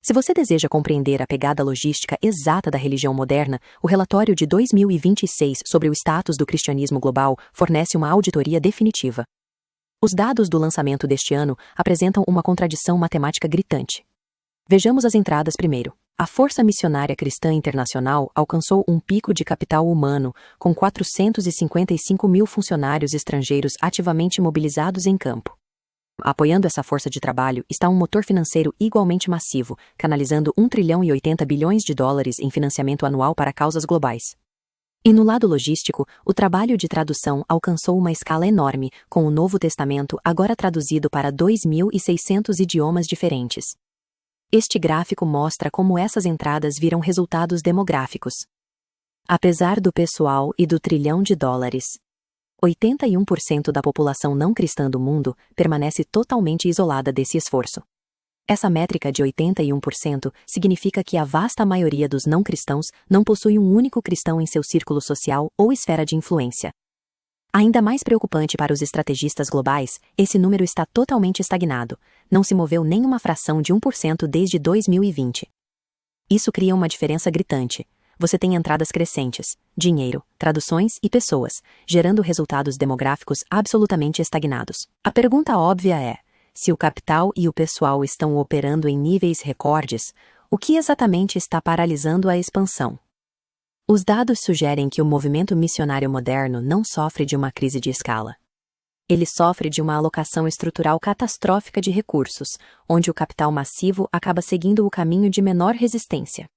Se você deseja compreender a pegada logística exata da religião moderna, o relatório de 2026 sobre o status do cristianismo global fornece uma auditoria definitiva. Os dados do lançamento deste ano apresentam uma contradição matemática gritante. Vejamos as entradas primeiro. A Força Missionária Cristã Internacional alcançou um pico de capital humano, com 455 mil funcionários estrangeiros ativamente mobilizados em campo. Apoiando essa força de trabalho está um motor financeiro igualmente massivo, canalizando 1 trilhão e 80 bilhões de dólares em financiamento anual para causas globais. E no lado logístico, o trabalho de tradução alcançou uma escala enorme, com o Novo Testamento agora traduzido para 2.600 idiomas diferentes. Este gráfico mostra como essas entradas viram resultados demográficos. Apesar do pessoal e do trilhão de dólares, 81% da população não cristã do mundo permanece totalmente isolada desse esforço. Essa métrica de 81% significa que a vasta maioria dos não cristãos não possui um único cristão em seu círculo social ou esfera de influência. Ainda mais preocupante para os estrategistas globais, esse número está totalmente estagnado, não se moveu nem uma fração de 1% desde 2020. Isso cria uma diferença gritante. Você tem entradas crescentes, dinheiro, traduções e pessoas, gerando resultados demográficos absolutamente estagnados. A pergunta óbvia é: se o capital e o pessoal estão operando em níveis recordes, o que exatamente está paralisando a expansão? Os dados sugerem que o movimento missionário moderno não sofre de uma crise de escala. Ele sofre de uma alocação estrutural catastrófica de recursos, onde o capital massivo acaba seguindo o caminho de menor resistência.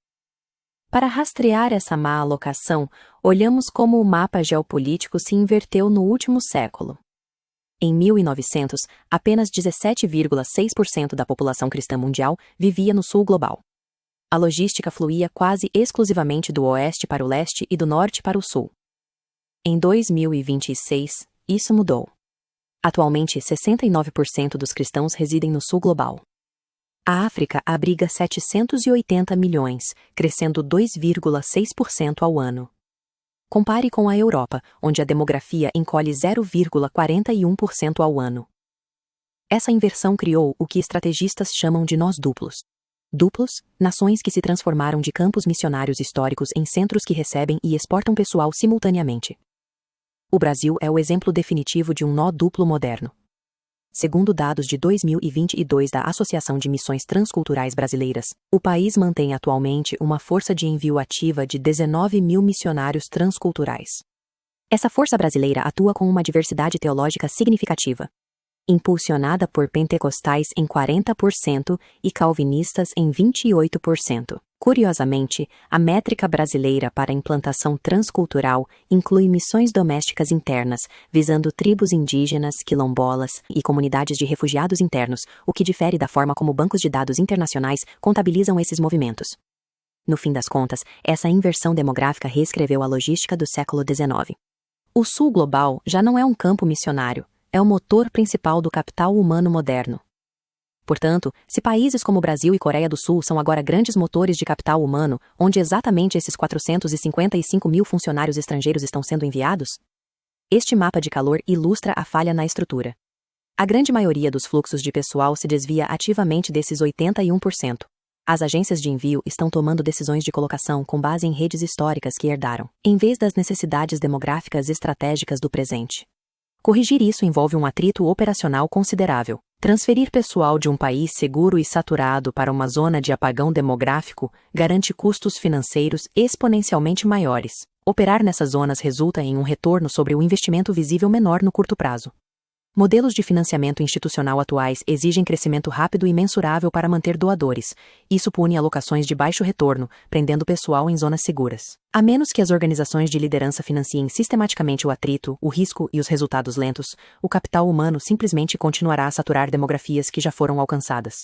Para rastrear essa má alocação, olhamos como o mapa geopolítico se inverteu no último século. Em 1900, apenas 17,6% da população cristã mundial vivia no sul global. A logística fluía quase exclusivamente do oeste para o leste e do norte para o sul. Em 2026, isso mudou. Atualmente, 69% dos cristãos residem no sul global. A África abriga 780 milhões, crescendo 2,6% ao ano. Compare com a Europa, onde a demografia encolhe 0,41% ao ano. Essa inversão criou o que estrategistas chamam de nós duplos. Duplos, nações que se transformaram de campos missionários históricos em centros que recebem e exportam pessoal simultaneamente. O Brasil é o exemplo definitivo de um nó duplo moderno. Segundo dados de 2022 da Associação de Missões Transculturais Brasileiras, o país mantém atualmente uma força de envio ativa de 19 mil missionários transculturais. Essa força brasileira atua com uma diversidade teológica significativa, impulsionada por pentecostais em 40% e calvinistas em 28%. Curiosamente, a métrica brasileira para a implantação transcultural inclui missões domésticas internas, visando tribos indígenas, quilombolas e comunidades de refugiados internos, o que difere da forma como bancos de dados internacionais contabilizam esses movimentos. No fim das contas, essa inversão demográfica reescreveu a logística do século XIX. O sul global já não é um campo missionário, é o motor principal do capital humano moderno. Portanto, se países como Brasil e Coreia do Sul são agora grandes motores de capital humano, onde exatamente esses 455 mil funcionários estrangeiros estão sendo enviados? Este mapa de calor ilustra a falha na estrutura. A grande maioria dos fluxos de pessoal se desvia ativamente desses 81%. As agências de envio estão tomando decisões de colocação com base em redes históricas que herdaram, em vez das necessidades demográficas estratégicas do presente. Corrigir isso envolve um atrito operacional considerável. Transferir pessoal de um país seguro e saturado para uma zona de apagão demográfico garante custos financeiros exponencialmente maiores. Operar nessas zonas resulta em um retorno sobre o investimento visível menor no curto prazo. Modelos de financiamento institucional atuais exigem crescimento rápido e mensurável para manter doadores. Isso pune alocações de baixo retorno, prendendo pessoal em zonas seguras. A menos que as organizações de liderança financiem sistematicamente o atrito, o risco e os resultados lentos, o capital humano simplesmente continuará a saturar demografias que já foram alcançadas.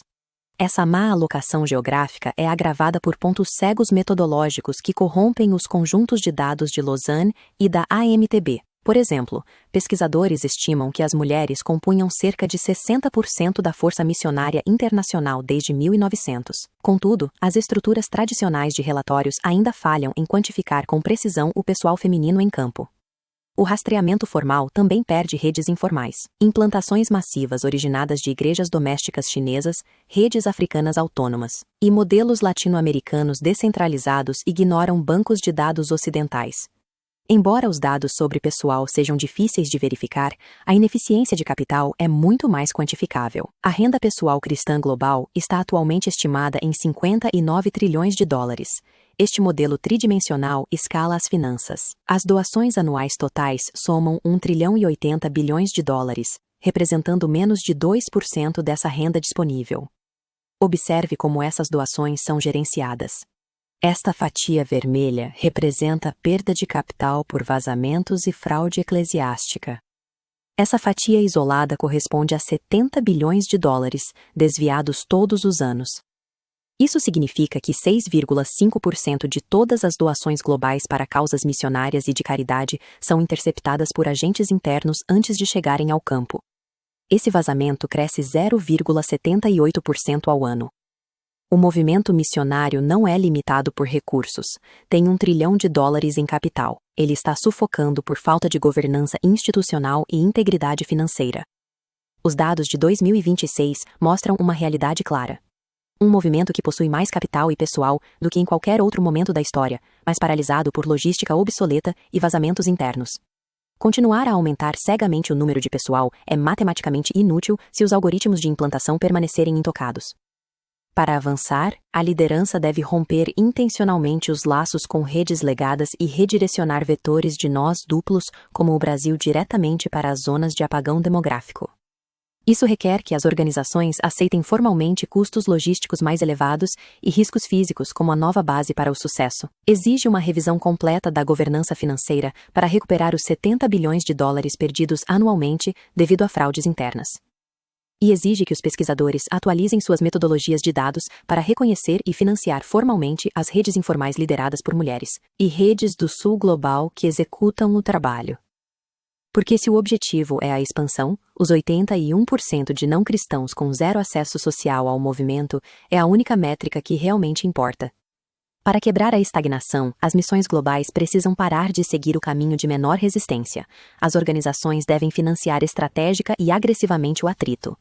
Essa má alocação geográfica é agravada por pontos cegos metodológicos que corrompem os conjuntos de dados de Lausanne e da AMTB. Por exemplo, pesquisadores estimam que as mulheres compunham cerca de 60% da força missionária internacional desde 1900. Contudo, as estruturas tradicionais de relatórios ainda falham em quantificar com precisão o pessoal feminino em campo. O rastreamento formal também perde redes informais. Implantações massivas originadas de igrejas domésticas chinesas, redes africanas autônomas e modelos latino-americanos descentralizados ignoram bancos de dados ocidentais. Embora os dados sobre pessoal sejam difíceis de verificar, a ineficiência de capital é muito mais quantificável. A renda pessoal cristã global está atualmente estimada em 59 trilhões de dólares. Este modelo tridimensional escala as finanças. As doações anuais totais somam 1 trilhão e 80 bilhões de dólares, representando menos de 2% dessa renda disponível. Observe como essas doações são gerenciadas. Esta fatia vermelha representa perda de capital por vazamentos e fraude eclesiástica. Essa fatia isolada corresponde a 70 bilhões de dólares, desviados todos os anos. Isso significa que 6,5% de todas as doações globais para causas missionárias e de caridade são interceptadas por agentes internos antes de chegarem ao campo. Esse vazamento cresce 0,78% ao ano. O movimento missionário não é limitado por recursos. Tem 1 trilhão de dólares em capital. Ele está sufocando por falta de governança institucional e integridade financeira. Os dados de 2026 mostram uma realidade clara. Um movimento que possui mais capital e pessoal do que em qualquer outro momento da história, mas paralisado por logística obsoleta e vazamentos internos. Continuar a aumentar cegamente o número de pessoal é matematicamente inútil se os algoritmos de implantação permanecerem intocados. Para avançar, a liderança deve romper intencionalmente os laços com redes legadas e redirecionar vetores de nós duplos como o Brasil diretamente para as zonas de apagão demográfico. Isso requer que as organizações aceitem formalmente custos logísticos mais elevados e riscos físicos como a nova base para o sucesso. Exige uma revisão completa da governança financeira para recuperar os 70 bilhões de dólares perdidos anualmente devido a fraudes internas. E exige que os pesquisadores atualizem suas metodologias de dados para reconhecer e financiar formalmente as redes informais lideradas por mulheres e redes do Sul Global que executam o trabalho. Porque se o objetivo é a expansão, os 81% de não cristãos com zero acesso social ao movimento é a única métrica que realmente importa. Para quebrar a estagnação, as missões globais precisam parar de seguir o caminho de menor resistência. As organizações devem financiar estratégica e agressivamente o atrito.